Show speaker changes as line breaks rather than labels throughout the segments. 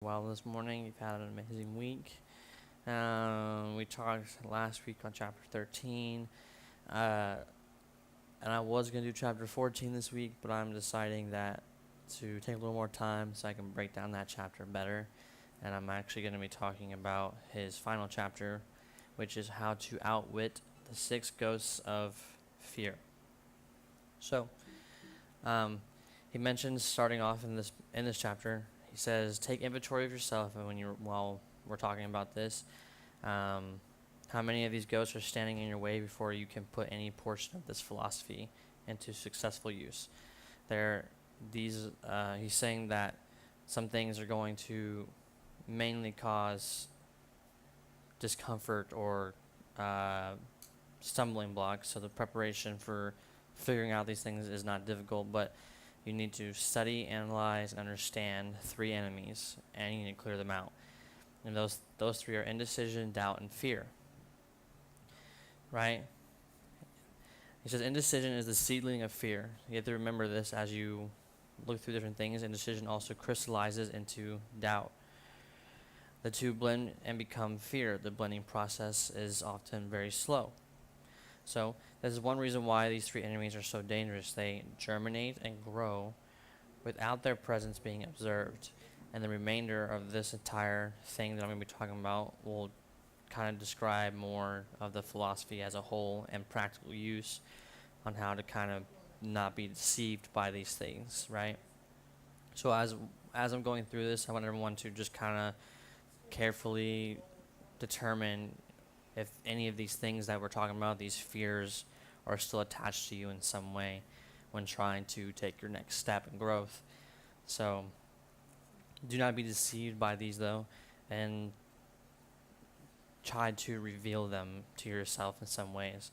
Well, this morning you've had an amazing week. We talked last week on chapter 13, uh, and I was going to do chapter 14 this week, but I'm deciding that to take a little more time so I can break down that chapter better. And I'm actually going to be talking about his final chapter, which is how to outwit the six ghosts of fear. So, um, he mentions starting off in this chapter. He says, "Take inventory of yourself." And while we're talking about this, how many of these ghosts are standing in your way before you can put any portion of this philosophy into successful use? There, he's saying that some things are going to mainly cause discomfort or uh, stumbling blocks. So the preparation for figuring out these things is not difficult, but you need to study, analyze, and understand three enemies, and you need to clear them out. And those three are indecision, doubt, and fear. Right? He says indecision is the seedling of fear. You have to remember this as you look through different things. Indecision also crystallizes into doubt. The two blend and become fear. The blending process is often very slow. So this is one reason why these three enemies are so dangerous. They germinate and grow without their presence being observed. And the remainder of this entire thing that I'm going to be talking about will kind of describe more of the philosophy as a whole and practical use on how to kind of not be deceived by these things, right? So as I'm going through this, I want everyone to just kind of carefully determine if any of these things that we're talking about, these fears, are still attached to you in some way when trying to take your next step in growth. So do not be deceived by these, though, and try to reveal them to yourself in some ways.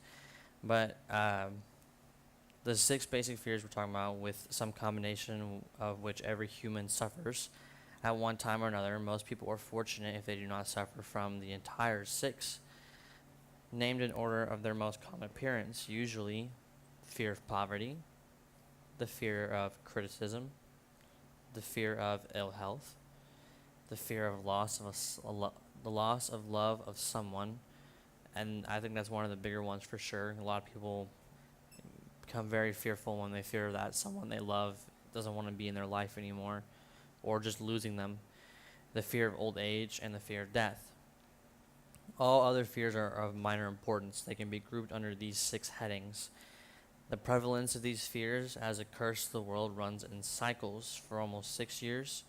But the six basic fears we're talking about, with some combination of which every human suffers at one time or another. Most people are fortunate if they do not suffer from the entire six, named in order of their most common appearance, usually fear of poverty, the fear of criticism, the fear of ill health, the fear of the loss of love of someone, and I think that's one of the bigger ones for sure. A lot of people become very fearful when they fear that someone they love doesn't want to be in their life anymore, or just losing them. The fear of old age and the fear of death. All other fears are of minor importance. They can be grouped under these six headings. The prevalence of these fears as a curse to the world runs in cycles for almost 6 years.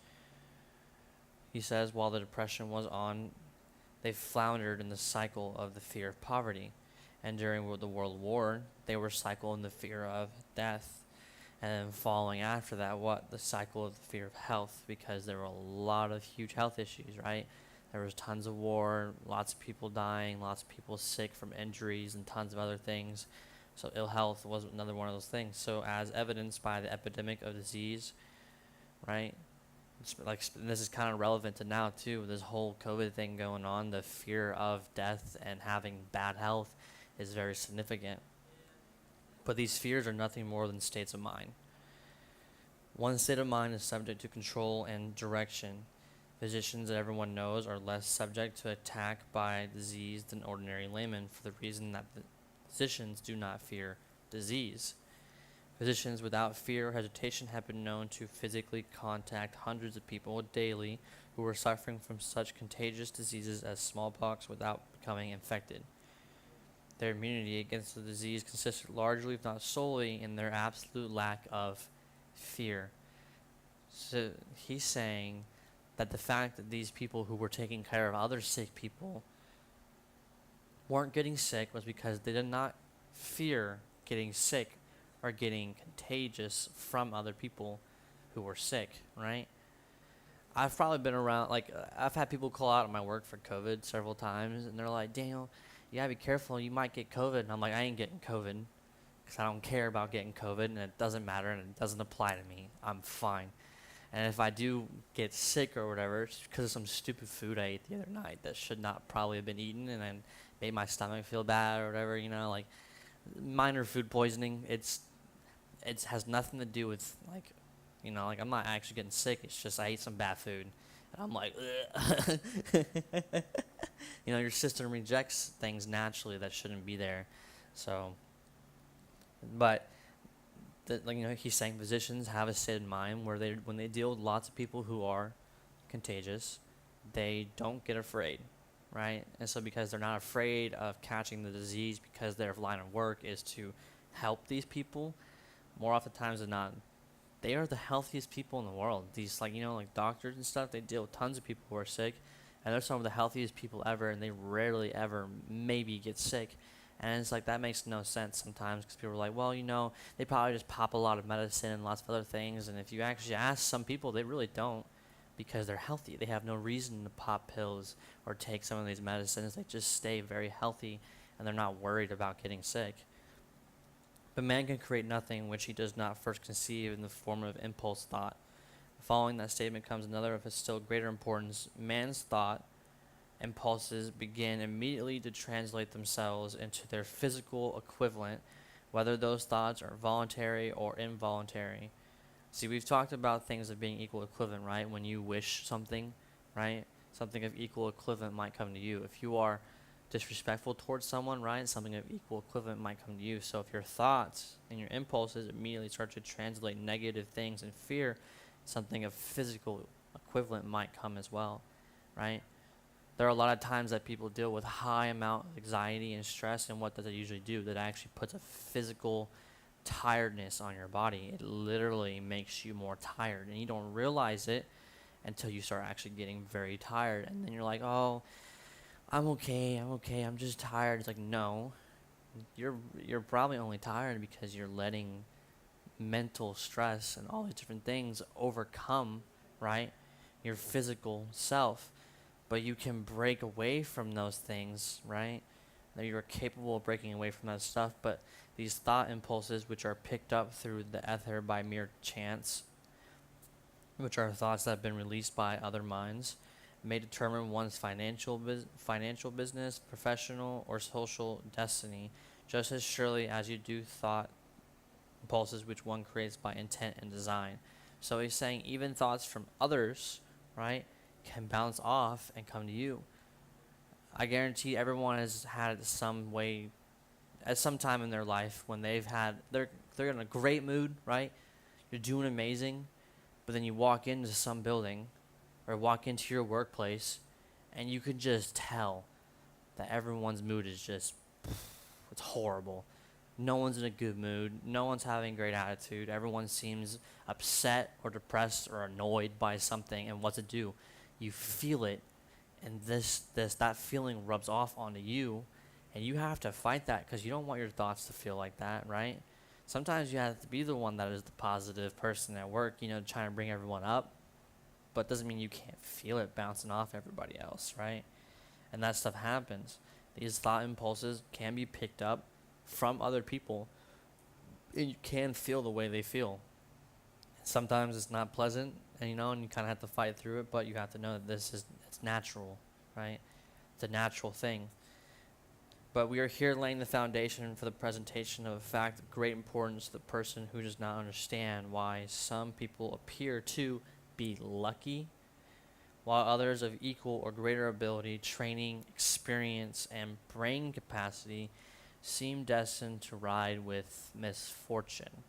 He says while the Depression was on, they floundered in the cycle of the fear of poverty. And during the World War, they were cycled in the fear of death. And then following after that, the cycle of the fear of health, because there were a lot of huge health issues, right? There was tons of war, lots of people dying, lots of people sick from injuries and tons of other things. So ill health was another one of those things. So as evidenced by the epidemic of disease, right? This is kind of relevant to now too, with this whole COVID thing going on. The fear of death and having bad health is very significant. But these fears are nothing more than states of mind. One state of mind is subject to control and direction. Physicians that everyone knows are less subject to attack by disease than ordinary laymen, for the reason that physicians do not fear disease. Physicians without fear or hesitation have been known to physically contact hundreds of people daily who were suffering from such contagious diseases as smallpox without becoming infected. Their immunity against the disease consisted largely, if not solely, in their absolute lack of fear. So he's saying that the fact that these people who were taking care of other sick people weren't getting sick was because they did not fear getting sick or getting contagious from other people who were sick, right? I've probably been around, I've had people call out at my work for COVID several times, and they're like, "Daniel, you gotta be careful, you might get COVID." And I'm like, I ain't getting COVID, because I don't care about getting COVID, and it doesn't matter, and it doesn't apply to me. I'm fine. And if I do get sick or whatever, it's because of some stupid food I ate the other night that should not probably have been eaten, and then made my stomach feel bad or whatever, like minor food poisoning. It has nothing to do with, I'm not actually getting sick. It's just I ate some bad food, And I'm like, your system rejects things naturally that shouldn't be there. So, but he's saying physicians have a state of mind where when they deal with lots of people who are contagious, they don't get afraid, right? And so because they're not afraid of catching the disease, because their line of work is to help these people, more often times than not, they are the healthiest people in the world. These like doctors and stuff, they deal with tons of people who are sick, and they're some of the healthiest people ever, and they rarely ever maybe get sick. And it's like that makes no sense sometimes because people are like, well, they probably just pop a lot of medicine and lots of other things. And if you actually ask some people, they really don't because they're healthy. They have no reason to pop pills or take some of these medicines. They just stay very healthy and they're not worried about getting sick. But man can create nothing which he does not first conceive in the form of impulse thought. Following that statement comes another of still greater importance. Man's thought impulses begin immediately to translate themselves into their physical equivalent, whether those thoughts are voluntary or involuntary. See, we've talked about things of being equal equivalent, right? When you wish something, right? Something of equal equivalent might come to you. If you are disrespectful towards someone, right? Something of equal equivalent might come to you. So if your thoughts and your impulses immediately start to translate negative things in fear, something of physical equivalent might come as well, right? There are a lot of times that people deal with high amount of anxiety and stress, and what does it usually do? That actually puts a physical tiredness on your body. It literally makes you more tired, and you don't realize it until you start actually getting very tired, and then you're like, oh, I'm okay, I'm just tired. It's like, no, you're probably only tired because you're letting mental stress and all these different things overcome, right, your physical self. But you can break away from those things, right? That you're capable of breaking away from that stuff, but these thought impulses, which are picked up through the ether by mere chance, which are thoughts that have been released by other minds, may determine one's financial business, professional, or social destiny, just as surely as you do thought impulses which one creates by intent and design. So he's saying even thoughts from others, right, can bounce off and come to you. I guarantee everyone has had some way, at some time in their life, when they're in a great mood, right? You're doing amazing, but then you walk into some building or walk into your workplace, and you can just tell that everyone's mood is just, it's horrible. No one's in a good mood. No one's having a great attitude. Everyone seems upset or depressed or annoyed by something. And what's it do? You feel it, and that feeling rubs off onto you, and you have to fight that because you don't want your thoughts to feel like that, right? Sometimes you have to be the one that is the positive person at work, trying to bring everyone up, but doesn't mean you can't feel it bouncing off everybody else, right? And that stuff happens. These thought impulses can be picked up from other people, and you can feel the way they feel. Sometimes it's not pleasant, and you kind of have to fight through it, but you have to know that it's natural, right? It's a natural thing. But we are here laying the foundation for the presentation of a fact of great importance to the person who does not understand why some people appear to be lucky, while others of equal or greater ability, training, experience, and brain capacity seem destined to ride with misfortune.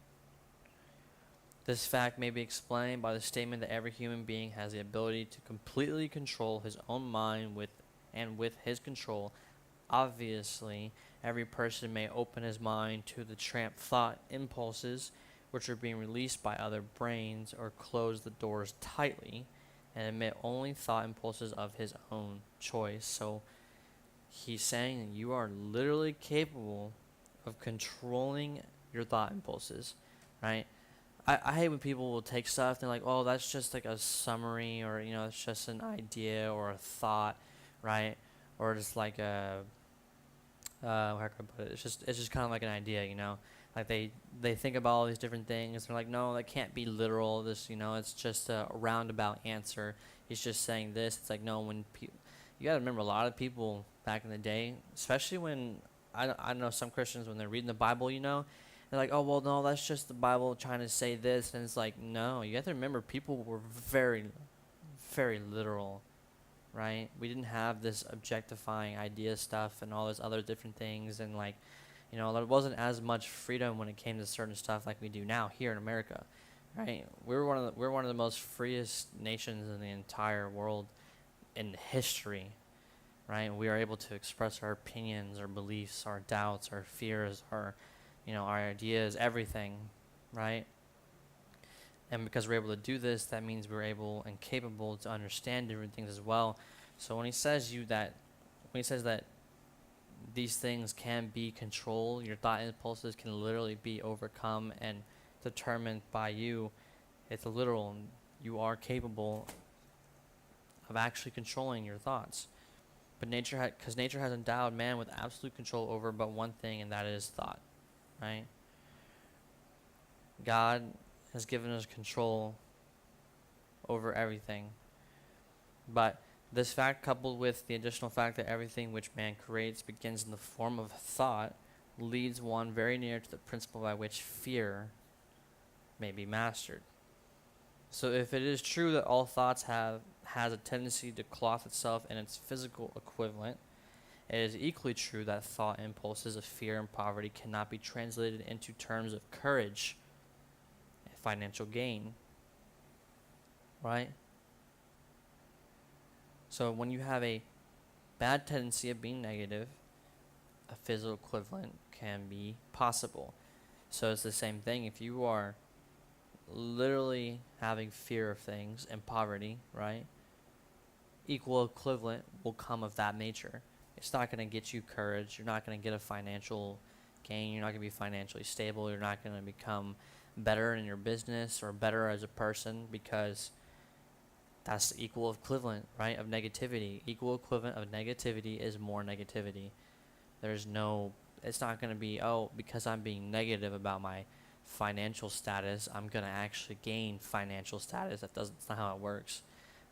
This fact may be explained by the statement that every human being has the ability to completely control his own mind with his control. Obviously, every person may open his mind to the tramp thought impulses which are being released by other brains, or close the doors tightly and admit only thought impulses of his own choice. So he's saying that you are literally capable of controlling your thought impulses, right? I hate when people will take stuff and they're like, oh, that's just like a summary, or it's just an idea or a thought, right? Or just like how can I put it? It's just kind of like an idea, like they think about all these different things. They're like, no, that can't be literal. This, it's just a roundabout answer. He's just saying this. It's like, no, you got to remember, a lot of people back in the day, especially when I know some Christians, when they're reading the Bible, they're like, oh, well, no, that's just the Bible trying to say this. And it's like, no, you have to remember, people were very, very literal, right? We didn't have this objectifying idea stuff and all those other different things, and like, there wasn't as much freedom when it came to certain stuff like we do now here in America, right? We're one of the most freest nations in the entire world in history, right? We are able to express our opinions, our beliefs, our doubts, our fears, our ideas, everything, right? And because we're able to do this, that means we're able and capable to understand different things as well. So when he says that these things can be controlled, your thought impulses can literally be overcome and determined by you, it's literal. You are capable of actually controlling your thoughts. But because nature has endowed man with absolute control over but one thing, and that is thought, right? God has given us control over everything. But this fact, coupled with the additional fact that everything which man creates begins in the form of thought, leads one very near to the principle by which fear may be mastered. So if it is true that all thoughts has a tendency to clothe itself in its physical equivalent, it is equally true that thought impulses of fear and poverty cannot be translated into terms of courage and financial gain. Right? So when you have a bad tendency of being negative, a physical equivalent can be possible. So it's the same thing. If you are literally having fear of things and poverty, right? Equal equivalent will come of that nature. It's not going to get you courage. You're not going to get a financial gain. You're not going to be financially stable. You're not going to become better in your business or better as a person, because that's the equal equivalent, right, of negativity. Equal equivalent of negativity is more negativity. It's not going to be, because I'm being negative about my financial status, I'm going to actually gain financial status. That's not how it works,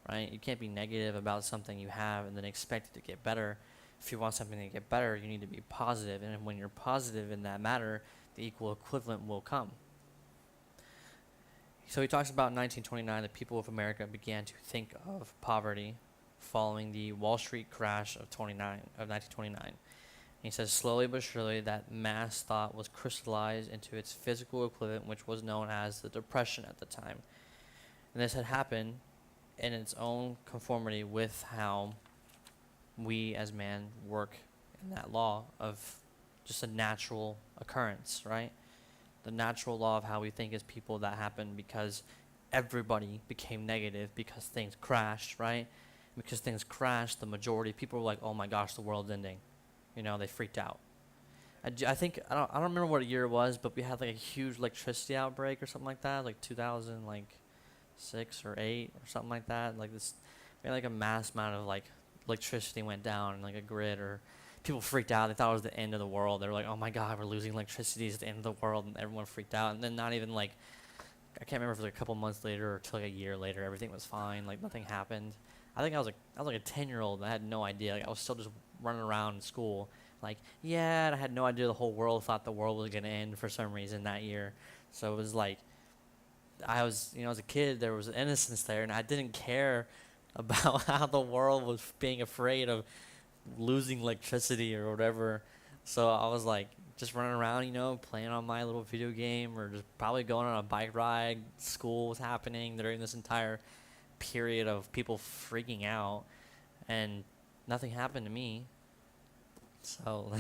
right? You can't be negative about something you have and then expect it to get better. If you want something to get better, you need to be positive. And when you're positive in that matter, the equal equivalent will come. So he talks about in 1929, the people of America began to think of poverty following the Wall Street crash of 1929. He says, slowly but surely, that mass thought was crystallized into its physical equivalent, which was known as the Depression at the time. And this had happened in its own conformity with how we as man work in that law of just a natural occurrence, right? The natural law of how we think as people, that happened because everybody became negative because things crashed, right? And because things crashed, the majority of people were like, oh my gosh, the world's ending. They freaked out. I think, I don't remember what year it was, but we had like a huge electricity outbreak or something like that, like 2006 or 8 or something like that. Like this, we had like a mass amount of like electricity went down in like a grid, or people freaked out. They thought it was the end of the world. They were like, oh my God, we're losing electricity. It's the end of the world. And everyone freaked out. And then not even like, I can't remember if it was like a couple months later or till like a year later, everything was fine. Like nothing happened. I think I was like a 10-year-old. And I had no idea. Like I was still just running around in school. Like, yeah, and I had no idea the whole world thought the world was going to end for some reason that year. So it was like, as a kid, there was innocence there, and I didn't care about how the world was being afraid of losing electricity or whatever. So I was like just running around, playing on my little video game, or just probably going on a bike ride. School was happening during this entire period of people freaking out, and nothing happened to me. So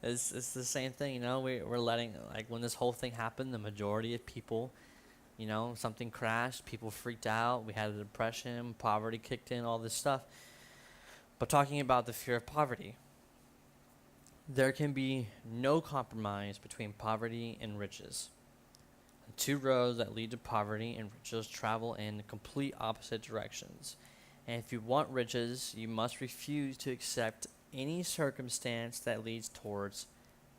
it's the same thing, we're letting, like, when this whole thing happened, the majority of people, something crashed, people freaked out, we had a depression, poverty kicked in, all this stuff. But talking about the fear of poverty, there can be no compromise between poverty and riches. The two roads that lead to poverty and riches travel in complete opposite directions. And if you want riches, you must refuse to accept any circumstance that leads towards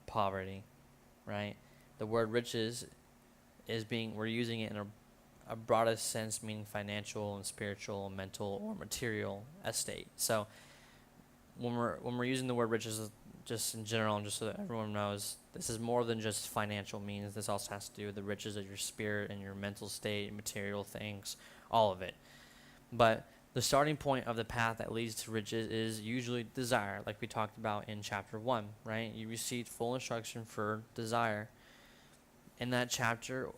poverty, right? The word riches we're using it in a broadest sense, meaning financial and spiritual, mental, or material estate. So when we're using the word riches just in general, and just so that everyone knows, this is more than just financial means. This also has to do with the riches of your spirit and your mental state, material things, all of it. But the starting point of the path that leads to riches is usually desire, like we talked about in chapter 1, right? You received full instruction for desire. In that chapter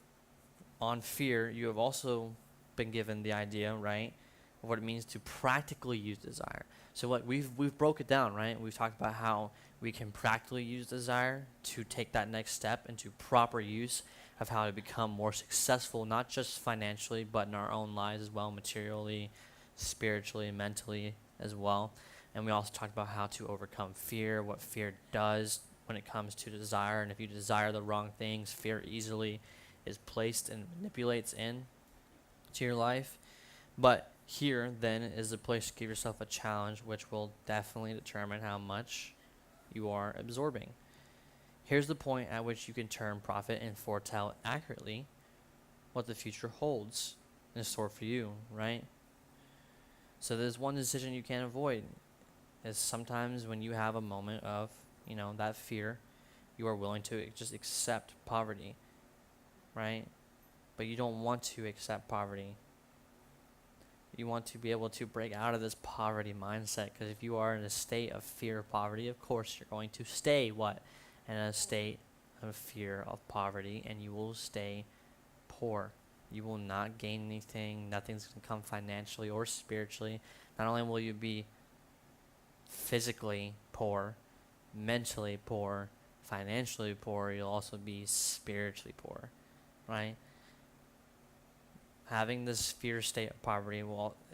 on fear, you have also been given the idea, right, of what it means to practically use desire. So what we've broke it down, right? We've talked about how we can practically use desire to take that next step into proper use of how to become more successful, not just financially, but in our own lives as well, materially, spiritually, mentally as well. And we also talked about how to overcome fear, what fear does when it comes to desire. And if you desire the wrong things, fear easily is placed and manipulates in to your life. But here then is the place to give yourself a challenge, which will definitely determine how much you are absorbing. Here's the point at which you can turn profit and foretell accurately what the future holds in store for you, right? So there's one decision you can't avoid, is sometimes when you have a moment of, that fear, you are willing to just accept poverty, right? But you don't want to accept poverty. You want to be able to break out of this poverty mindset, because if you are in a state of fear of poverty, of course you're going to stay what? In a state of fear of poverty, and you will stay poor. You will not gain anything. Nothing's going to come financially or spiritually. Not only will you be physically poor, mentally poor, financially poor, you'll also be spiritually poor, right? Having this fear state of poverty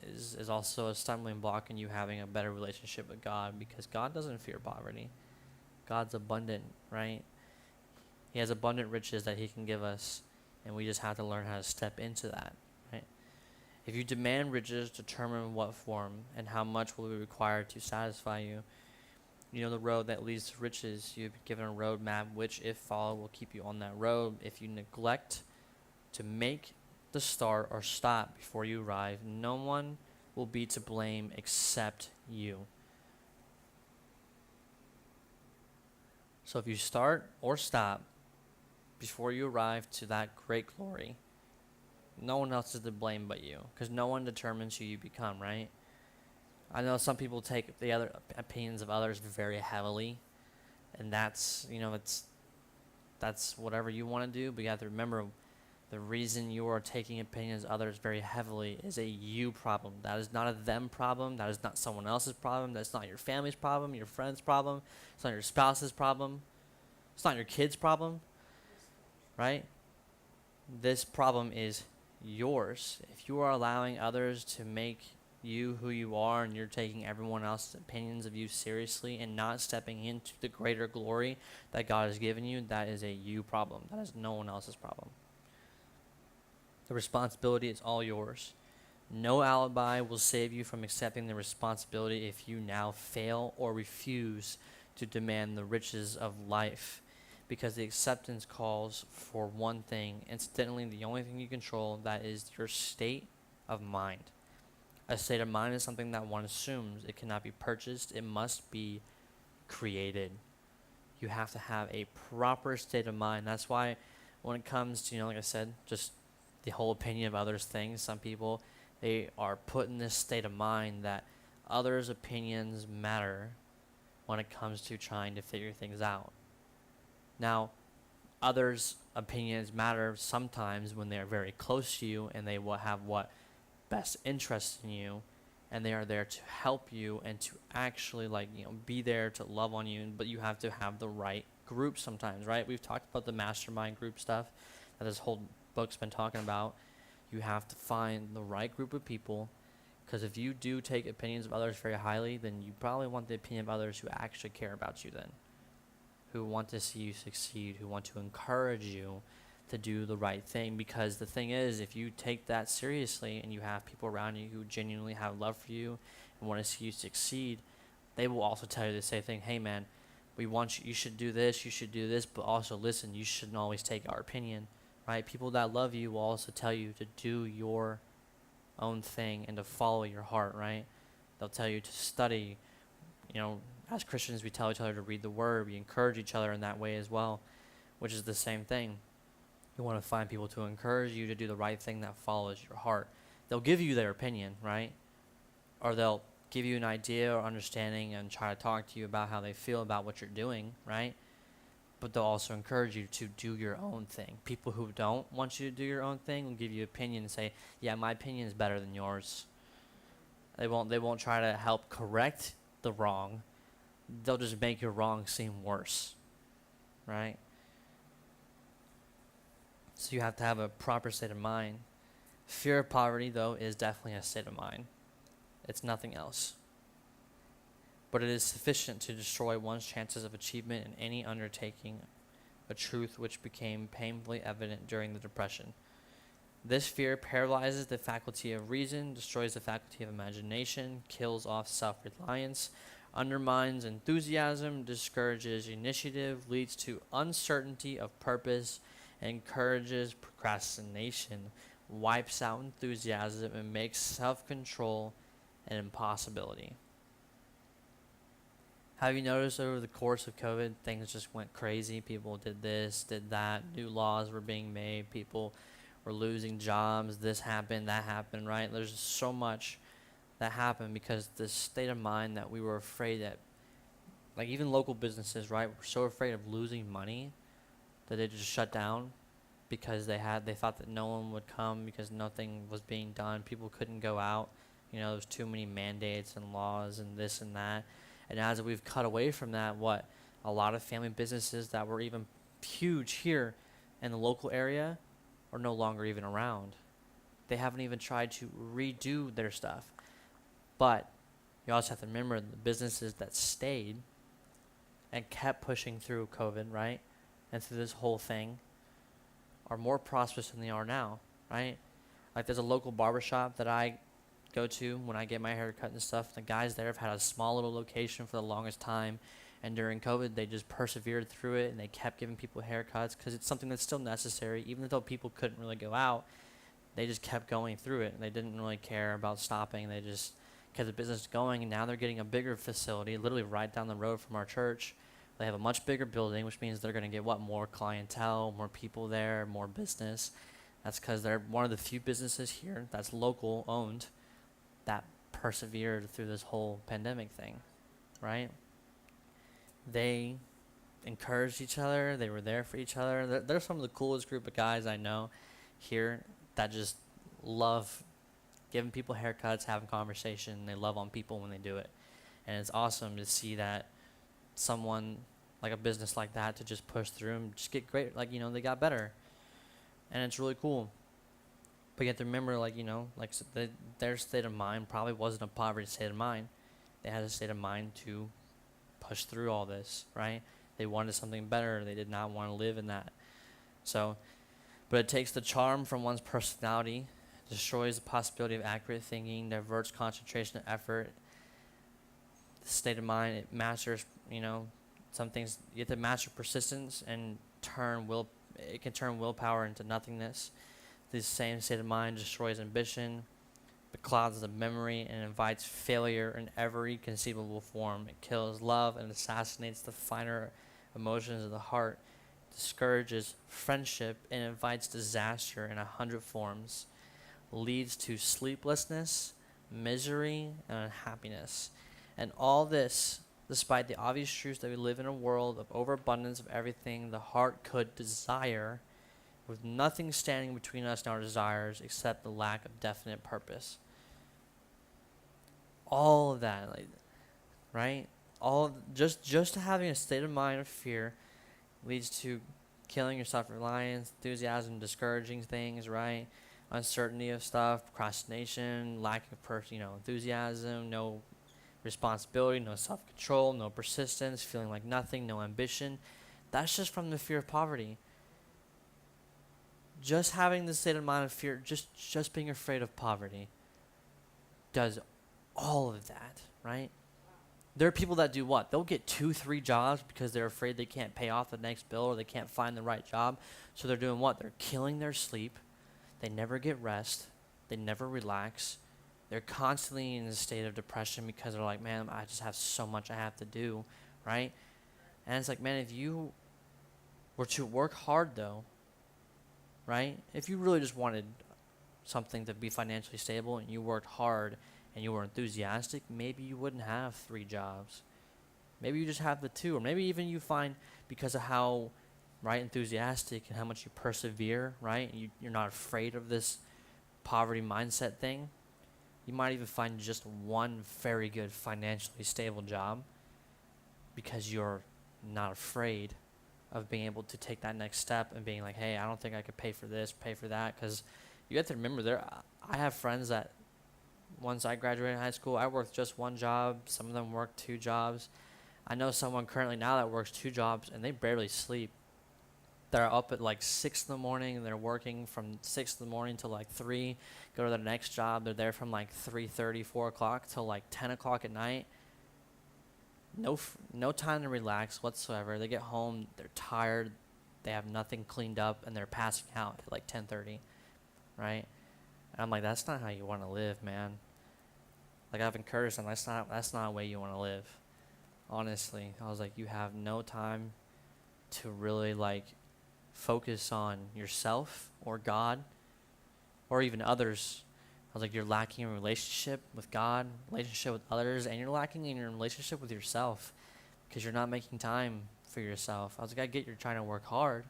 is also a stumbling block in you having a better relationship with God, because God doesn't fear poverty. God's abundant, right? He has abundant riches that he can give us, and we just have to learn how to step into that, right? If you demand riches, determine what form and how much will be required to satisfy you. You know the road that leads to riches. You've been given a road map, which, if followed, will keep you on that road. If you neglect to make the start or stop before you arrive, no one will be to blame except you. So if you start or stop before you arrive to that great glory, no one else is to blame but you, because no one determines who you become, right? I know some people take the other opinions of others very heavily, and that's whatever you want to do, but you have to remember, the reason you are taking opinions of others very heavily is a you problem. That is not a them problem. That is not someone else's problem. That's not your family's problem, your friend's problem. It's not your spouse's problem. It's not your kid's problem, right? This problem is yours. If you are allowing others to make you who you are, and you're taking everyone else's opinions of you seriously and not stepping into the greater glory that God has given you, that is a you problem. That is no one else's problem. The responsibility is all yours. No alibi will save you from accepting the responsibility if you now fail or refuse to demand the riches of life, because the acceptance calls for one thing, incidentally the only thing you control, that is your state of mind. A state of mind is something that one assumes. It cannot be purchased. It must be created. You have to have a proper state of mind. That's why when it comes to, like I said, just the whole opinion of others things, some people, they are put in this state of mind that others' opinions matter when it comes to trying to figure things out. Now, others' opinions matter sometimes when they're very close to you and they will have best interest in you, and they are there to help you and to actually be there to love on you. But you have to have the right group sometimes, right? We've talked about the mastermind group stuff that this whole book's been talking about. You have to find the right group of people, because if you do take opinions of others very highly, then you probably want the opinion of others who actually care about you, then who want to see you succeed, who want to encourage you to do the right thing. Because the thing is, if you take that seriously and you have people around you who genuinely have love for you and want to see you succeed, they will also tell you the same thing. Hey man, we want you should do this, but also listen, you shouldn't always take our opinion, right? People that love you will also tell you to do your own thing and to follow your heart, right? They'll tell you to study. As Christians, we tell each other to read the Word. We encourage each other in that way as well, which is the same thing. You want to find people to encourage you to do the right thing that follows your heart. they'll give you their opinion, right? Or they'll give you an idea or understanding and try to talk to you about how they feel about what you're doing, right? But they'll also encourage you to do your own thing. People who don't want you to do your own thing will give you opinion and say, yeah, my opinion is better than yours. They won't try to help correct the wrong. They'll just make your wrong seem worse, right? So you have to have a proper state of mind. Fear of poverty, though, is definitely a state of mind. It's nothing else. But it is sufficient to destroy one's chances of achievement in any undertaking, a truth which became painfully evident during the Depression. This fear paralyzes the faculty of reason, destroys the faculty of imagination, kills off self-reliance, undermines enthusiasm, discourages initiative, leads to uncertainty of purpose, encourages procrastination, wipes out enthusiasm, and makes self-control an impossibility. Have you noticed over the course of COVID, things just went crazy? People did this, did that, new laws were being made, people were losing jobs, this happened, that happened, right? There's so much that happened because the state of mind that we were afraid that, like even local businesses, right, were so afraid of losing money that they just shut down because they thought that no one would come because nothing was being done. People couldn't go out. There's too many mandates and laws and this and that. And as we've cut away from that, a lot of family businesses that were even huge here in the local area are no longer even around. They haven't even tried to redo their stuff. But you also have to remember the businesses that stayed and kept pushing through COVID, right? And through this whole thing are more prosperous than they are now, right? Like there's a local barbershop that I go to when I get my hair cut and stuff. The guys there have had a small little location for the longest time, and during COVID they just persevered through it and they kept giving people haircuts because it's something that's still necessary. Even though people couldn't really go out, they just kept going through it and they didn't really care about stopping. They just kept the business going, and now they're getting a bigger facility literally right down the road from our church. They have a much bigger building, which means they're going to get more clientele, more people there, more business. That's because they're one of the few businesses here that's local owned that persevered through this whole pandemic thing, right? They encouraged each other. They were there for each other. They're some of the coolest group of guys I know here that just love giving people haircuts, having conversation. They love on people when they do it. And it's awesome to see that someone like a business like that to just push through and just get great. They got better. And it's really cool. But you have to remember, their state of mind probably wasn't a poverty state of mind. They had a state of mind to push through all this, right? They wanted something better. They did not want to live in that. So, but it takes the charm from one's personality, destroys the possibility of accurate thinking, diverts concentration and effort. The state of mind, it masters, some things. You have to master persistence and it can turn willpower into nothingness. This same state of mind destroys ambition, beclouds the memory, and invites failure in every conceivable form. It kills love and assassinates the finer emotions of the heart, discourages friendship, and invites disaster in 100 forms, leads to sleeplessness, misery, and unhappiness. And all this, despite the obvious truths that we live in a world of overabundance of everything the heart could desire, with nothing standing between us and our desires except the lack of definite purpose. All of that, right? Just having a state of mind of fear leads to killing your self-reliance, enthusiasm, discouraging things, right? Uncertainty of stuff, procrastination, lack of enthusiasm, no responsibility, no self-control, no persistence, feeling like nothing, no ambition. That's just from the fear of poverty. Just having the state of mind of fear, just being afraid of poverty does all of that, right? There are people that do what? They'll get 2-3 jobs because they're afraid they can't pay off the next bill or they can't find the right job. So they're doing what? They're killing their sleep. They never get rest. They never relax. They're constantly in a state of depression because they're like, man, I just have so much I have to do, right? And it's like, man, if you were to work hard though, right? If you really just wanted something to be financially stable and you worked hard and you were enthusiastic, maybe you wouldn't have 3 jobs. Maybe you just have the 2, or maybe even you find, because of how, right, enthusiastic and how much you persevere, right, and you're not afraid of this poverty mindset thing, you might even find just one very good financially stable job because you're not afraid of being able to take that next step and being like, hey, I don't think I could pay for this, pay for that. Because you have to remember, I have friends that once I graduated high school, I worked just 1 job. Some of them worked 2 jobs. I know someone currently now that works 2 jobs and they barely sleep. They're up at like 6 in the morning and they're working from 6 in the morning till like 3, go to their next job. They're there from like 3:30, 4 o'clock till like 10 o'clock at night. No time to relax whatsoever. They get home, they're tired, they have nothing cleaned up, and they're passing out at like 10:30, right? And I'm like, that's not how you want to live, man. Like, I've encouraged them, that's not a way you want to live. Honestly, I was like, you have no time to really like focus on yourself or God or even others. I was like, you're lacking in relationship with God, relationship with others, and you're lacking in your relationship with yourself because you're not making time for yourself. I was like, I get you're trying to work hard,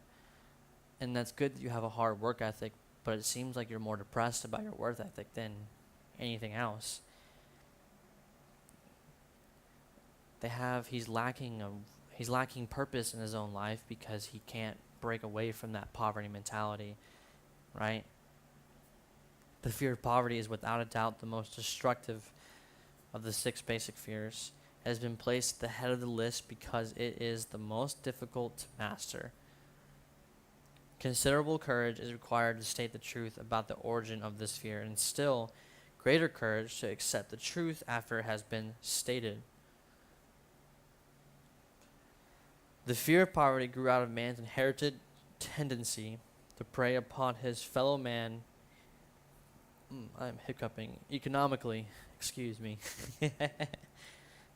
and that's good that you have a hard work ethic, but it seems like you're more depressed about your work ethic than anything else. He's lacking purpose in his own life because he can't break away from that poverty mentality, right? The fear of poverty is without a doubt the most destructive of the 6 basic fears. It has been placed at the head of the list because it is the most difficult to master. Considerable courage is required to state the truth about the origin of this fear, and still greater courage to accept the truth after it has been stated. The fear of poverty grew out of man's inherited tendency to prey upon his fellow man. I'm hiccuping. Economically, excuse me.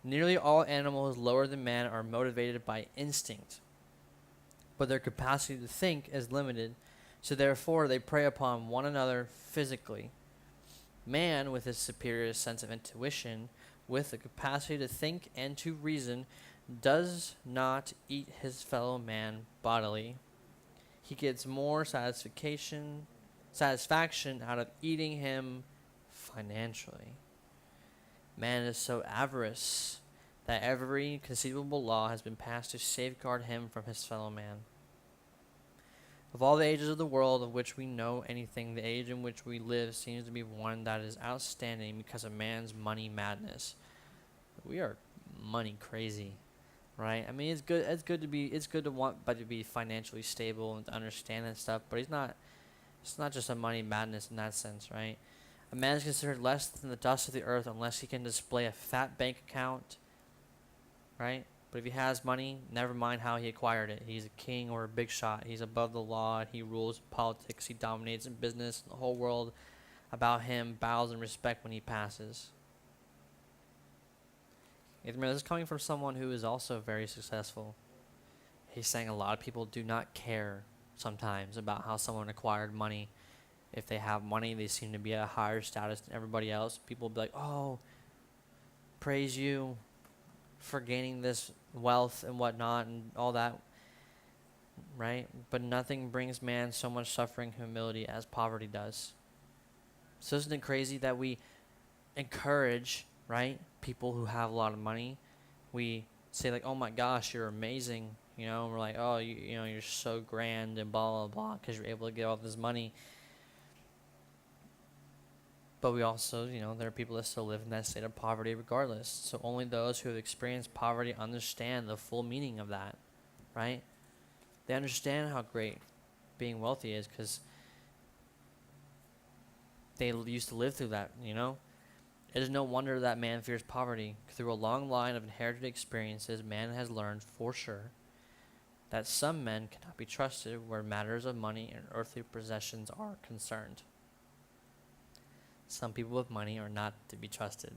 Nearly all animals lower than man are motivated by instinct, but their capacity to think is limited, so therefore they prey upon one another physically. Man, with his superior sense of intuition, with the capacity to think and to reason, does not eat his fellow man bodily. He gets more satisfaction out of eating him financially. Man is so avaricious that every conceivable law has been passed to safeguard him from his fellow man. Of all the ages of the world of which we know anything, the age in which we live seems to be one that is outstanding because of man's money madness. We are money crazy, right? I mean, it's good to want, but to be financially stable and to understand that stuff. But it's not just a money madness in that sense, right? A man is considered less than the dust of the earth unless he can display a fat bank account, right? But if he has money, never mind how he acquired it. He's a king or a big shot. He's above the law. He rules politics. He dominates in business. The whole world about him bows in respect when he passes. Remember, this is coming from someone who is also very successful. He's saying a lot of people do not care sometimes about how someone acquired money. If they have money, they seem to be at a higher status than everybody else. People will be like, oh, praise you for gaining this wealth and whatnot and all that, right? But nothing brings man so much suffering and humility as poverty does. So isn't it crazy that we encourage, right, people who have a lot of money? We say like, oh my gosh, you're amazing, you know, and we're like, oh, you know, you're so grand and blah, blah, blah, because you're able to get all this money. But we also, you know, there are people that still live in that state of poverty regardless. So only those who have experienced poverty understand the full meaning of that, right? They understand how great being wealthy is because they used to live through that, you know? It is no wonder that man fears poverty. Through a long line of inherited experiences, man has learned for sure that some men cannot be trusted where matters of money and earthly possessions are concerned. Some people with money are not to be trusted.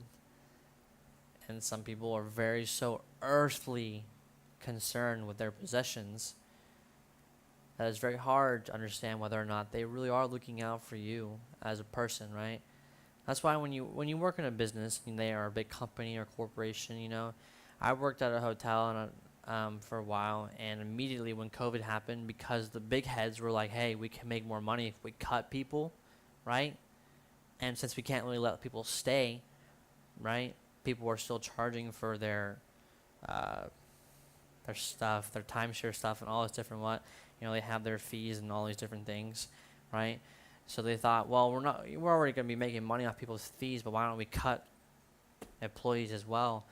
And some people are very so earthly concerned with their possessions that it's very hard to understand whether or not they really are looking out for you as a person, right? That's why when you work in a business and they are a big company or corporation, I worked at a hotel and for a while, and immediately when COVID happened, because the big heads were like, "Hey, we can make more money if we cut people," right? And since we can't really let people stay, right? People are still charging for uh, their stuff, their timeshare stuff, and all this different what. They have their fees and all these different things, right? So they thought, well, we're already going to be making money off people's fees, but why don't we cut employees as well?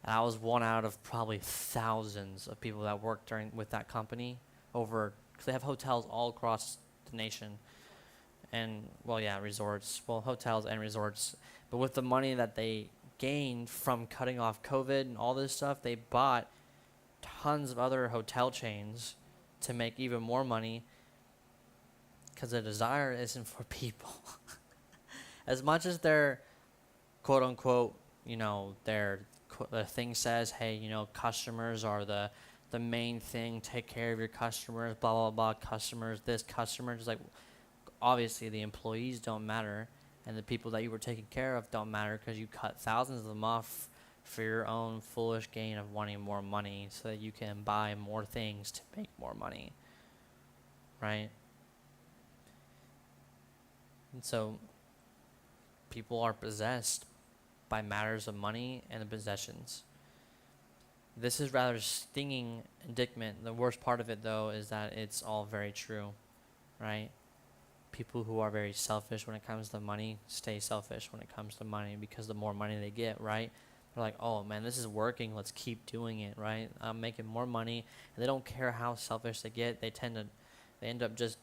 And I was one out of probably thousands of people that worked with that company because they have hotels all across the nation. And, well, yeah, resorts. Well, hotels and resorts. But with the money that they gained from cutting off COVID and all this stuff, they bought tons of other hotel chains to make even more money because the desire isn't for people. As much as their quote unquote, the thing says, hey, customers are the main thing, take care of your customers, blah, blah, blah, customers, this, customers, like, obviously the employees don't matter, and the people that you were taking care of don't matter because you cut thousands of them off for your own foolish gain of wanting more money so that you can buy more things to make more money, right? And so people are possessed by matters of money and the possessions. This is rather stinging indictment. The worst part of it, though, is that it's all very true, right? People who are very selfish when it comes to money stay selfish when it comes to money because the more money they get, right? They're like, oh, man, this is working. Let's keep doing it, right? I'm making more money. And they don't care how selfish they get. They end up just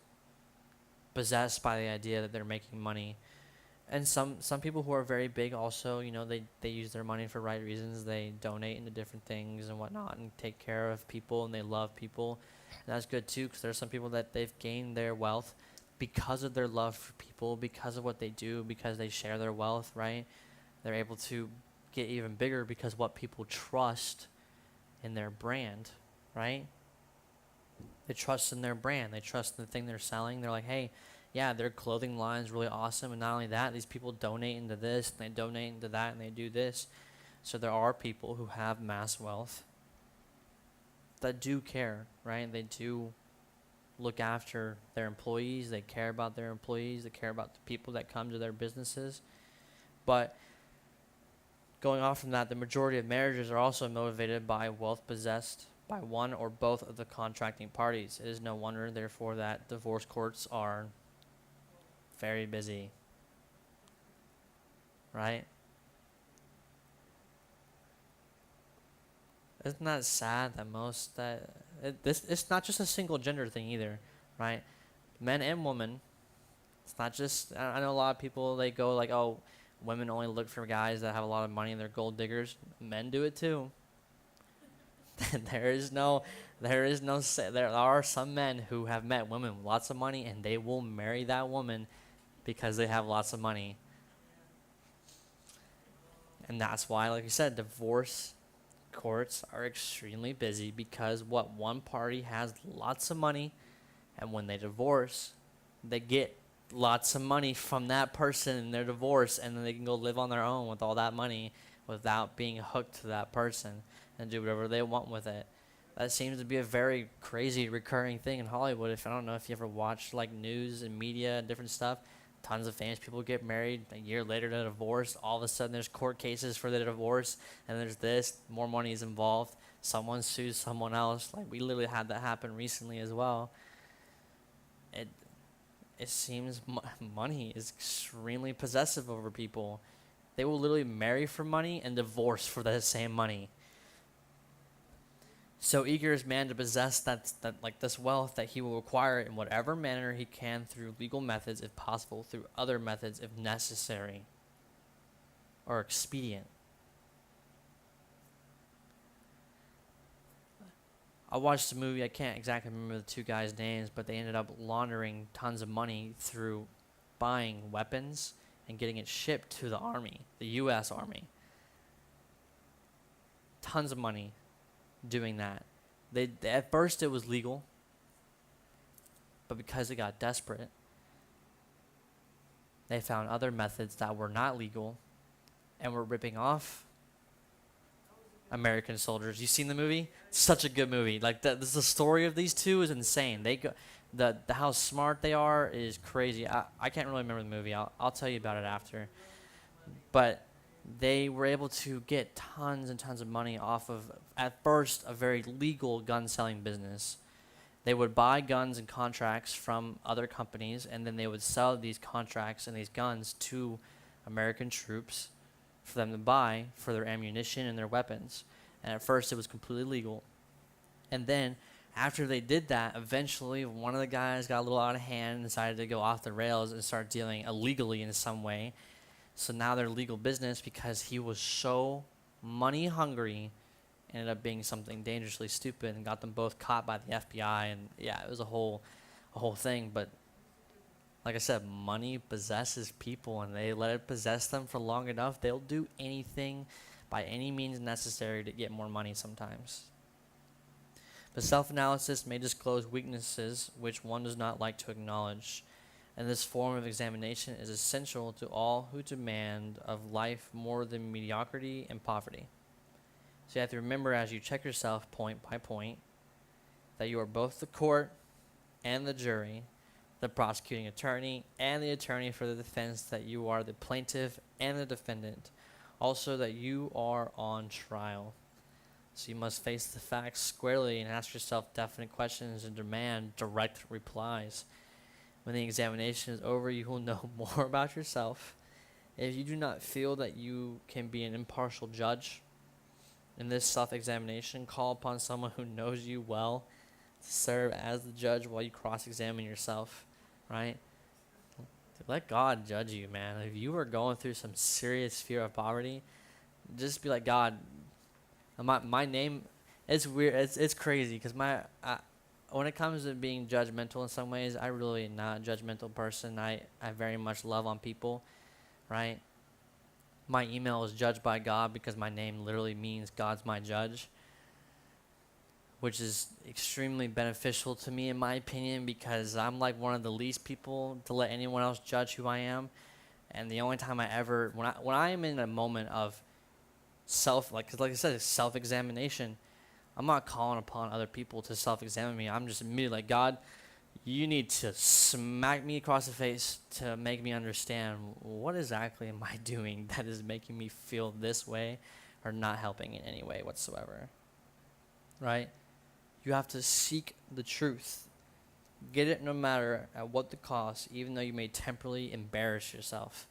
possessed by the idea that they're making money. And some people who are very big also, they use their money for right reasons. They donate into different things and whatnot and take care of people and they love people. And that's good too, because there's some people that they've gained their wealth because of their love for people, because of what they do, because they share their wealth, right? They're able to get even bigger because what people trust in their brand, right? They trust in their brand. They trust in the thing they're selling. They're like, hey, yeah, their clothing line is really awesome. And not only that, these people donate into this, and they donate into that, and they do this. So there are people who have mass wealth that do care, right? They do look after their employees. They care about their employees. They care about the people that come to their businesses. But going off from that, the majority of marriages are also motivated by wealth possessed by one or both of the contracting parties. It is no wonder, therefore, that divorce courts are very busy, right? Isn't that sad that it's not just a single gender thing either, right? Men and women. It's not just, I know a lot of people, they go like, oh, women only look for guys that have a lot of money and they're gold diggers. Men do it too. There are some men who have met women with lots of money and they will marry that woman because they have lots of money. And that's why, like you said, divorce courts are extremely busy because one party has lots of money, and when they divorce, they get lots of money from that person in their divorce, and then they can go live on their own with all that money without being hooked to that person and do whatever they want with it. That seems to be a very crazy recurring thing in Hollywood. I don't know if you ever watch like news and media and different stuff. Tons of famous people get married. A year later, they're divorced. All of a sudden, there's court cases for the divorce, and there's this. More money is involved. Someone sues someone else. Like, we literally had that happen recently as well. It seems money is extremely possessive over people. They will literally marry for money and divorce for the same money. So eager is man to possess that like this wealth that he will acquire in whatever manner he can through legal methods, if possible, through other methods if necessary or expedient. I watched a movie, I can't exactly remember the two guys' names, but they ended up laundering tons of money through buying weapons and getting it shipped to the Army, the U.S. Army. Tons of money doing that. At first it was legal, But because they got desperate, they found other methods that were not legal and were ripping off American soldiers. You seen the movie? Such a good movie. Like the story of these two is insane. They go, the how smart they are is crazy. I can't really remember the movie. I'll tell you about it after. But they were able to get tons and tons of money off of, at first, a very legal gun selling business. They would buy guns and contracts from other companies, and then they would sell these contracts and these guns to American troops for them to buy for their ammunition and their weapons. And at first, it was completely legal. And then, after they did that, eventually one of the guys got a little out of hand and decided to go off the rails and start dealing illegally in some way. So now they're legal business because he was so money hungry, ended up being something dangerously stupid and got them both caught by the FBI. And yeah, it was a whole thing. But like I said, money possesses people, and they let it possess them for long enough. They'll do anything by any means necessary to get more money sometimes. But self-analysis may disclose weaknesses which one does not like to acknowledge. And this form of examination is essential to all who demand of life more than mediocrity and poverty. So you have to remember as you check yourself point by point that you are both the court and the jury, the prosecuting attorney and the attorney for the defense, that you are the plaintiff and the defendant. Also that you are on trial. So you must face the facts squarely and ask yourself definite questions and demand direct replies. When the examination is over, you will know more about yourself. If you do not feel that you can be an impartial judge in this self-examination, call upon someone who knows you well to serve as the judge while you cross-examine yourself, right? Let God judge you, man. If you are going through some serious fear of poverty, just be like, God, my name, it's weird, it's crazy, because when it comes to being judgmental in some ways, I really am not a judgmental person. I very much love on people, right? My email is judged by God because my name literally means God's my judge, which is extremely beneficial to me in my opinion, because I'm like one of the least people to let anyone else judge who I am. And the only time I ever, when I am in a moment of like I said, self-examination, I'm not calling upon other people to self-examine me. I'm just immediately like, God, you need to smack me across the face to make me understand what exactly am I doing that is making me feel this way or not helping in any way whatsoever, right? You have to seek the truth. Get it no matter at what the cost, even though you may temporarily embarrass yourself.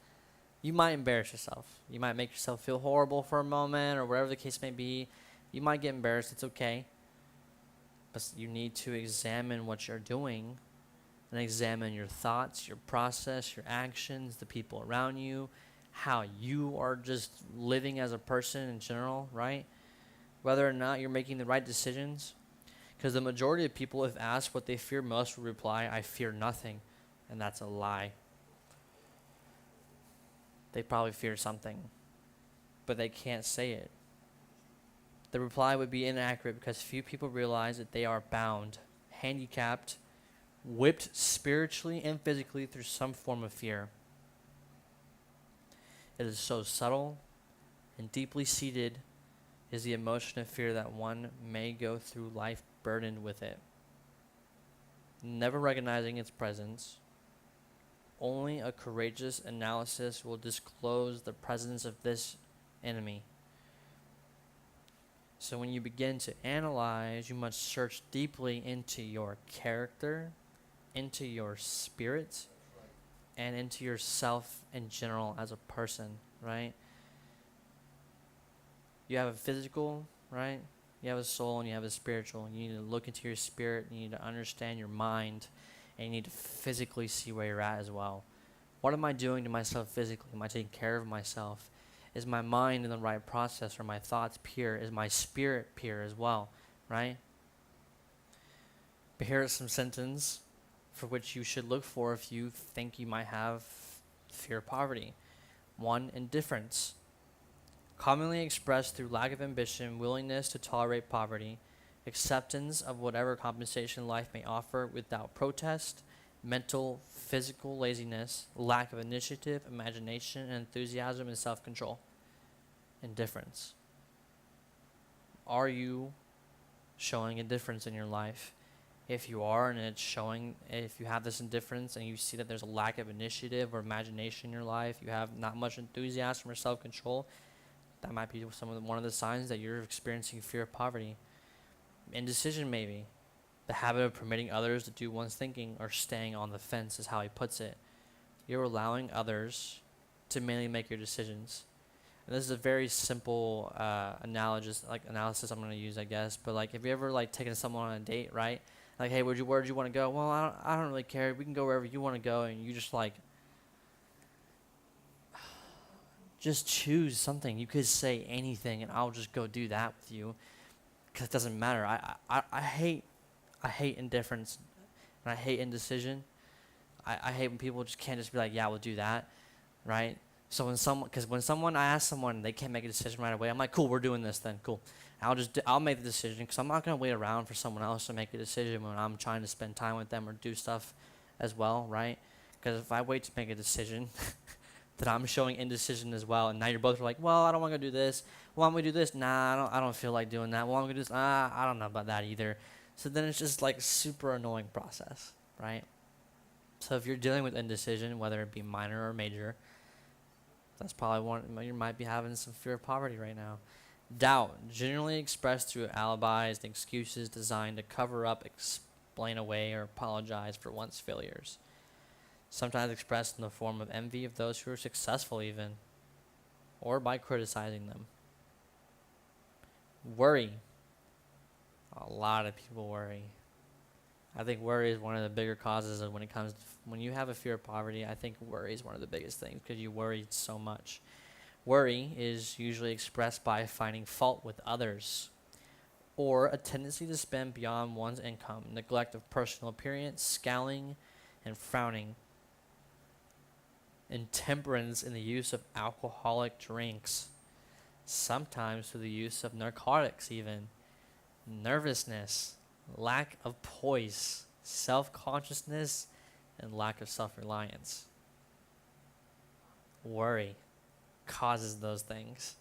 You might embarrass yourself. You might make yourself feel horrible for a moment or whatever the case may be. You might get embarrassed. It's okay. But you need to examine what you're doing and examine your thoughts, your process, your actions, the people around you, how you are just living as a person in general, right? Whether or not you're making the right decisions. Because the majority of people, if asked what they fear most, will reply, I fear nothing. And that's a lie. They probably fear something, but they can't say it. The reply would be inaccurate because few people realize that they are bound, handicapped, whipped spiritually and physically through some form of fear. It is so subtle and deeply seated is the emotion of fear that one may go through life burdened with it, never recognizing its presence. Only a courageous analysis will disclose the presence of this enemy. So when you begin to analyze, you must search deeply into your character, into your spirit, and into yourself in general as a person, right? You have a physical, right? You have a soul and you have a spiritual. You need to look into your spirit. You need to understand your mind. And you need to physically see where you're at as well. What am I doing to myself physically? Am I taking care of myself? Is my mind in the right process? Are my thoughts pure? Is my spirit pure as well? Right? But here are some symptoms for which you should look for if you think you might have fear of poverty. 1, indifference. Commonly expressed through lack of ambition, willingness to tolerate poverty. acceptance of whatever compensation life may offer without protest, mental, physical laziness, lack of initiative, imagination, and enthusiasm and self-control, indifference. Are you showing a difference in your life? If you are, and it's showing, if you have this indifference and you see that there's a lack of initiative or imagination in your life, you have not much enthusiasm or self-control, that might be one of the signs that you're experiencing fear of poverty. Indecision, maybe. The habit of permitting others to do one's thinking or staying on the fence is how he puts it. You're allowing others to mainly make your decisions. And this is a very simple analysis I'm going to use, I guess. But like, have you ever like taken someone on a date, right? Like, hey, where'd you want to go? Well, I don't really care. We can go wherever you want to go, and you just like, just choose something. You could say anything, and I'll just go do that with you, because it doesn't matter. I hate indifference, and I hate indecision. I hate when people just can't just be like, yeah, we'll do that, right? So when someone I ask someone they can't make a decision right away, I'm like, cool, we're doing this then, cool. I'll make the decision, because I'm not gonna wait around for someone else to make a decision when I'm trying to spend time with them or do stuff as well, right? Because if I wait to make a decision, then I'm showing indecision as well. And now you're both like, well, I don't want to do this. Why don't we do this? Nah, I don't feel like doing that. Why don't we do this? I don't know about that either. So then it's just like super annoying process, right? So if you're dealing with indecision, whether it be minor or major, that's probably one. You might be having some fear of poverty right now. Doubt, generally expressed through alibis and excuses designed to cover up, explain away, or apologize for one's failures. Sometimes expressed in the form of envy of those who are successful even, or by criticizing them. Worry. A lot of people worry. I think worry is one of the bigger causes of when you have a fear of poverty. I think worry is one of the biggest things, because you worry so much. Worry is usually expressed by finding fault with others, or a tendency to spend beyond one's income, neglect of personal appearance, scowling and frowning, intemperance in the use of alcoholic drinks, sometimes through the use of narcotics even, nervousness, lack of poise, self-consciousness, and lack of self-reliance. Worry causes those things.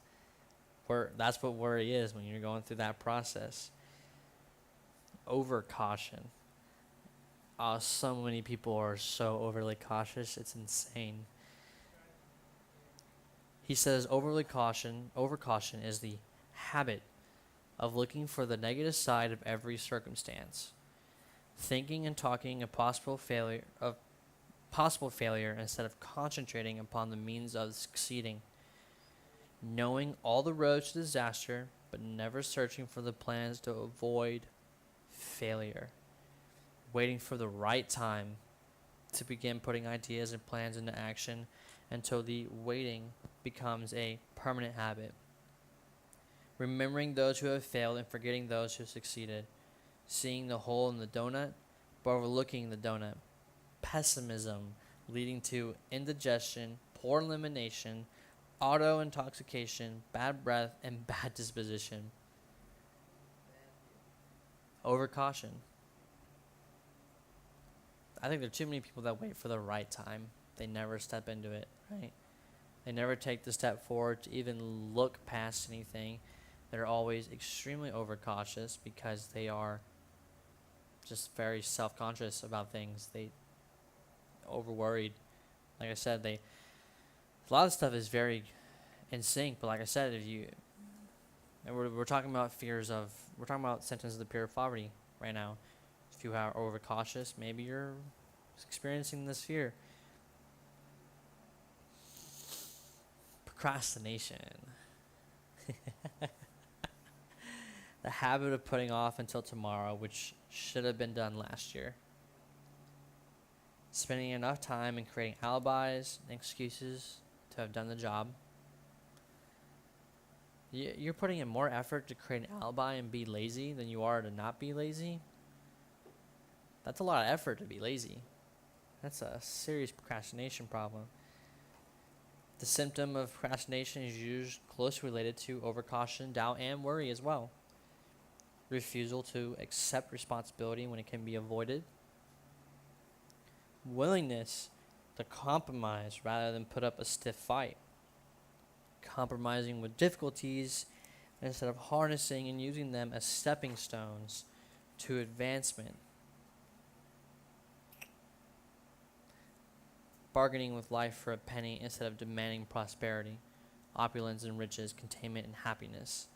That's what worry is when you're going through that process. Overcaution. So many people are so overly cautious, it's insane. He says overcaution is the habit of looking for the negative side of every circumstance, thinking and talking of possible failure instead of concentrating upon the means of succeeding, knowing all the roads to disaster but never searching for the plans to avoid failure, waiting for the right time to begin putting ideas and plans into action until the waiting becomes a permanent habit, remembering those who have failed and forgetting those who succeeded, seeing the hole in the donut but overlooking the donut, pessimism leading to indigestion, poor elimination, auto-intoxication, bad breath, and bad disposition. Overcaution. I think there are too many people that wait for the right time. They never step into it, right? They never take the step forward to even look past anything. They're always extremely overcautious because they are just very self-conscious about things. They over-worried. Like I said, a lot of stuff is very in sync, but like I said, we're talking about we're talking about symptoms of the fear of poverty right now. If you are overcautious, maybe you're experiencing this fear. Procrastination. The habit of putting off until tomorrow, which should have been done last year. Spending enough time in creating alibis and excuses to have done the job. You're putting in more effort to create an alibi and be lazy than you are to not be lazy. That's a lot of effort to be lazy. That's a serious procrastination problem. The symptom of procrastination is usually closely related to overcaution, doubt, and worry as well. refusal to accept responsibility when it can be avoided, willingness to compromise rather than put up a stiff fight, compromising with difficulties instead of harnessing and using them as stepping stones to advancement, bargaining with life for a penny instead of demanding prosperity, opulence and riches, containment and happiness,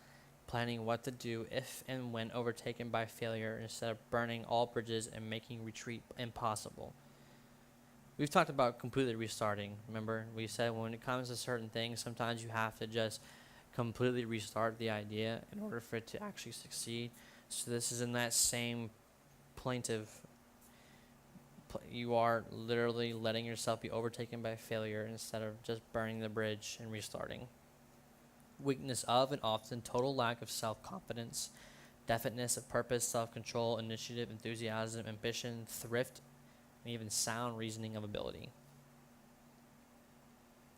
planning what to do if and when overtaken by failure instead of burning all bridges and making retreat impossible. We've talked about completely restarting. Remember, we said when it comes to certain things, sometimes you have to just completely restart the idea in order for it to actually succeed. So this is in that same plaintive. You are literally letting yourself be overtaken by failure instead of just burning the bridge and restarting. Weakness of and often total lack of self-confidence, definiteness of purpose, self-control, initiative, enthusiasm, ambition, thrift, and even sound reasoning of ability.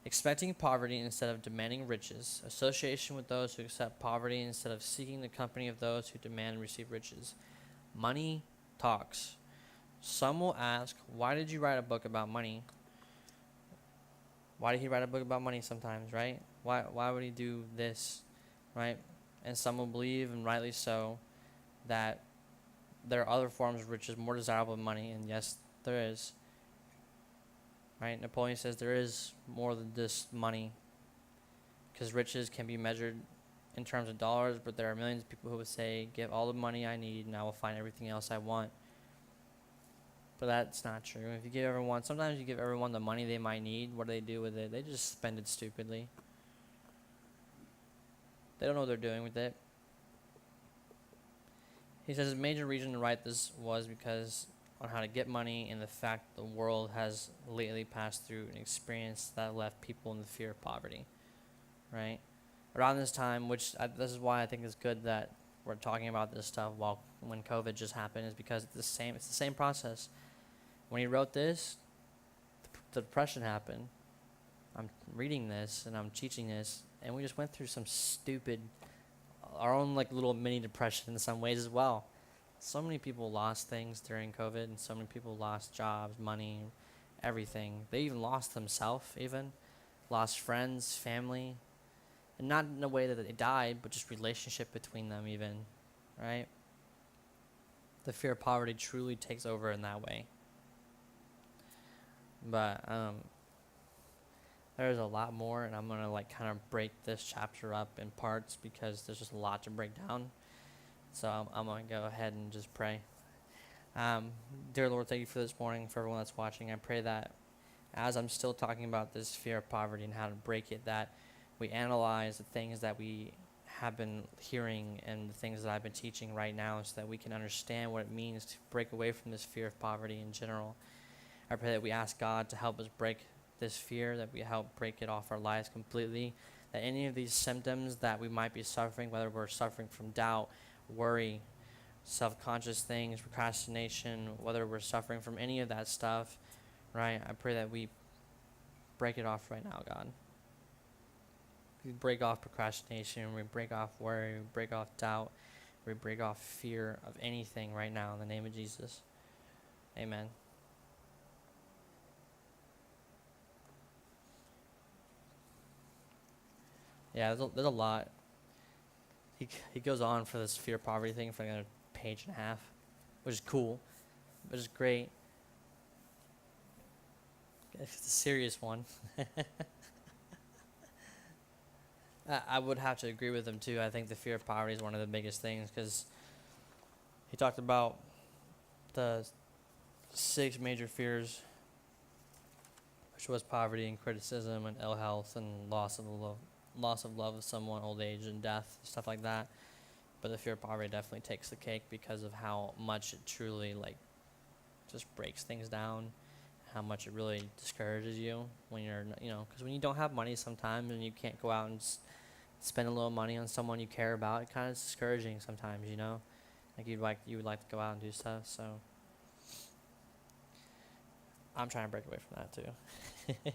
Expecting poverty instead of demanding riches, association with those who accept poverty instead of seeking the company of those who demand and receive riches. Money talks. Some will ask, why did you write a book about money? Why did he write a book about money sometimes, right? Why would he do this, right? And some will believe, and rightly so, that there are other forms of riches more desirable than money, and yes, there is. Right? Napoleon says there is more than just money, because riches can be measured in terms of dollars, but there are millions of people who would say, give all the money I need and I will find everything else I want. But that's not true. If you give everyone, sometimes you give everyone the money they might need, what do they do with it? They just spend it stupidly. They don't know what they're doing with it. He says his major reason to write this was because on how to get money and the fact the world has lately passed through an experience that left people in the fear of poverty, right? Around this time, this is why I think it's good that we're talking about this stuff when COVID just happened, is because it's the same process. When he wrote this, the depression happened. I'm reading this and I'm teaching this, and we just went through some stupid, our own like little mini depression in some ways as well. So many people lost things during COVID, and so many people lost jobs, money, everything. They even lost themselves, lost friends, family, and not in a way that they died, but just relationship between them even, right? The fear of poverty truly takes over in that way. But there's a lot more, and I'm going to kind of break this chapter up in parts because there's just a lot to break down. So I'm going to go ahead and just pray. Dear Lord, thank you for this morning, for everyone that's watching. I pray that as I'm still talking about this fear of poverty and how to break it, that we analyze the things that we have been hearing and the things that I've been teaching right now, so that we can understand what it means to break away from this fear of poverty in general. I pray that we ask God to help us break this fear, that we help break it off our lives completely, that any of these symptoms that we might be suffering, whether we're suffering from doubt, worry, self-conscious things, procrastination, whether we're suffering from any of that stuff, right? I pray that we break it off right now, God. We break off procrastination, we break off worry, we break off doubt, we break off fear of anything right now in the name of Jesus. Amen. Yeah, there's a lot. He goes on for this fear poverty thing for like a page and a half, which is cool, which is great. It's a serious one. I would have to agree with him too. I think the fear of poverty is one of the biggest things, because he talked about the 6 major fears, which was poverty and criticism and ill health and loss of love of someone, old age and death, stuff like that. But the fear of poverty definitely takes the cake because of how much it truly just breaks things down, how much it really discourages you when you're, because when you don't have money sometimes and you can't go out and spend a little money on someone you care about, it kind of is discouraging sometimes, like you would like to go out and do stuff. So I'm trying to break away from that too.